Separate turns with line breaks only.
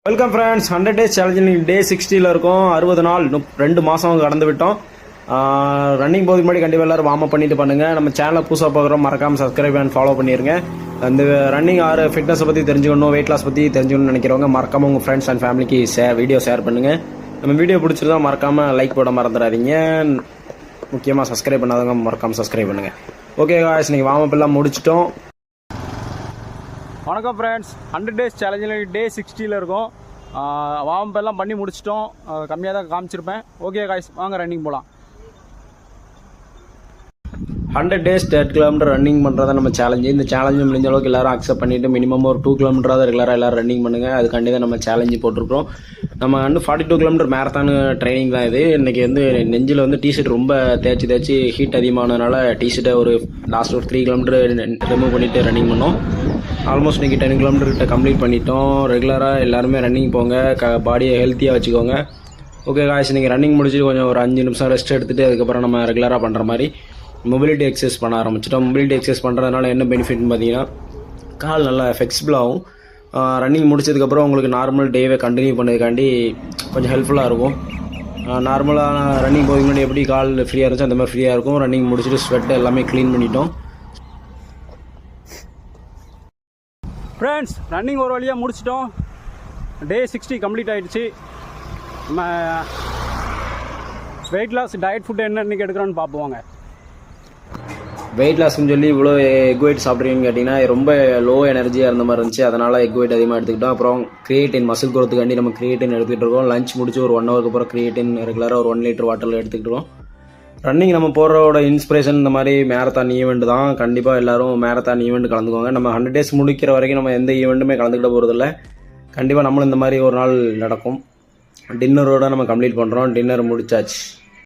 Welcome friends. 100 days challenging டே 60 இருக்கும். 60 நாள் 2 மாதம் கடந்து விட்டோம். ரன்னிங் போதுக்கு முன்னாடி கண்டிப்பாக எல்லாரும் வார்ம் அப் பண்ணிட்டு பண்ணுங்கள். நம்ம சேனலை புதுசாக பார்க்குறோம், மறக்காமல் சப்ஸ்கிரைப் அண்ட் ஃபாலோ பண்ணிடுங்க. அந்த ரன்னிங் ஃபிட்னஸை பற்றி தெரிஞ்சுக்கணும், வெயிட் லாஸ் பற்றி தெரிஞ்சுக்கணும்னு நினைக்கிறவங்க மறக்காமல் உங்கள் ஃப்ரெண்ட்ஸ் அண்ட் ஃபேமிலிக்கு வீடியோ ஷேர் பண்ணுங்கள். நம்ம வீடியோ பிடிச்சிருந்தா மறக்காமல் லைக் போட மறந்துடாதீங்க. முக்கியமாக சப்ஸ்கிரைப் பண்ணாதவங்க மறக்காமல் சப்ஸ்கிரைப் பண்ணுங்கள். ஓகே காய்ஸ், நீங்கள் வார்ம் அப் எல்லாம் முடிச்சிட்டோம். வணக்கம் ஃப்ரெண்ட்ஸ். 100 டேஸ் சேலஞ்சில் டே 60 இருக்கும். வார்ம் எல்லாம் பண்ணி முடிச்சிட்டோம். கம்மியாக தான் காமிச்சிருப்பேன். ஓகே காய்ஸ், வாங்க ரன்னிங் போகலாம். 100 டேஸ் 10 கிலோமீட்டர் ரன்னிங் பண்ணுறதா நம்ம சேலஞ்சு. இந்த சேலஞ்சு முடிஞ்ச அளவுக்கு எல்லாரும் அக்செப்ட் பண்ணிவிட்டு மினிமம் ஒரு 2 கிலோமீட்டராக ரெகுலராக எல்லோரும் ரன்னிங் பண்ணுங்கள். அதுக்காண்டி தான் நம்ம சேலஞ்சு போட்டிருக்கோம். நம்ம 42 கிலோமீட்டர் மேரத்தான் ட்ரைனிங் தான் இது. இன்றைக்கி நெஞ்சில் டிஷர்ட் ரொம்ப தேய்ச்சி ஹீட் அதிகமானதுனால டிஷர்ட்டை லாஸ்ட் ஒரு 3 கிலோமீட்டர் ரிமூவ் பண்ணிவிட்டு ரன்னிங் பண்ணோம். ஆல்மோஸ்ட் இன்றைக்கி 10 கிலோமீட்டர் கிட்ட கம்ப்ளீட் பண்ணிட்டோம். ரெகுலராக எல்லாருமே ரன்னிங் போங்க, பாடியை ஹெல்த்தியாக வச்சுக்கோங்க. ஓகே காய்ஸ், நீங்கள் ரன்னிங் முடிச்சுட்டு கொஞ்சம் ஒரு 5 நிமிஷம் ரெஸ்ட் எடுத்துகிட்டு அதுக்கப்புறம் நம்ம ரெகுலராக பண்ணுற மாதிரி மொபிலிட்டி எக்ஸசைஸ் பண்ண ஆரம்பிச்சிட்டோம். மொபிலிட்டி எக்ஸசைஸ் பண்ணுறதுனால என்ன பெனிஃபிட்னு பார்த்தீங்கன்னா, கால் நல்லா ஃப்ளெக்சிபிள் ஆகும். ரன்னிங் முடிச்சதுக்கப்புறம் உங்களுக்கு நார்மல் டேவை கண்டினியூ பண்ணதுக்காண்டி கொஞ்சம் ஹெல்ப்ஃபுல்லாக இருக்கும். நார்மலாக ரன்னிங் போகிறதுக்கு முன்னாடி எப்படி கால் ஃப்ரீயாக இருந்துச்சோ அந்த மாதிரி ஃப்ரீயாக இருக்கும். ரன்னிங் முடிச்சுட்டு ஸ்வெட் எல்லாமே க்ளீன் பண்ணிட்டோம். ஃப்ரெண்ட்ஸ், ரன்னிங் ஒரு வழியாக முடிச்சிட்டோம். டே 60 கம்ப்ளீட் ஆகிடுச்சு. நம்ம வெயிட் லாஸ் டயட் ஃபுட்டு என்ன இன்றைக்கி எடுக்கிறோன்னு பார்ப்போங்க. வெயிட் லாஸ்ன்னு சொல்லி இவ்வளோ எக் ஒயிட் சாப்பிட்றீங்கன்னு கேட்டிங்கன்னா ரொம்ப லோ எனர்ஜியாக இருந்த மாதிரி இருந்துச்சு. அதனால் எக் ஒயிட் அதிகமாக எடுத்துக்கிட்டோம். அப்புறம் கிரியேட்டின் மசில் குரோத்துக்காண்டி நம்ம கிரியேட்டின் எடுத்துகிட்டு இருக்கோம். லஞ்ச் முடிச்சு ஒரு 1 ஹவருக்கு அப்புறம் கிரியேட்டின் ரெகுலராக ஒரு 1 லிட்டர் வாட்டரில் எடுத்துக்கிட்டு இருக்கோம். ரன்னிங் நம்ம போகிறோட இன்ஸ்பிரேஷன் இந்த மாதிரி மேரத்தான் ஈவெண்ட் தான். கண்டிப்பாக எல்லோரும் மேரத்தான் ஈவெண்ட் கலந்துக்கோங்க. நம்ம 100 டேஸ் முடிக்கிற வரைக்கும் நம்ம எந்த ஈவெண்ட்டுமே கலந்துக்கிட்ட போகிறதில்ல. கண்டிப்பாக நம்மளும் இந்த மாதிரி ஒரு நாள் நடக்கும். டின்னரோடு நம்ம கம்ப்ளீட் பண்ணுறோம். டின்னர் முடிச்சாச்சு.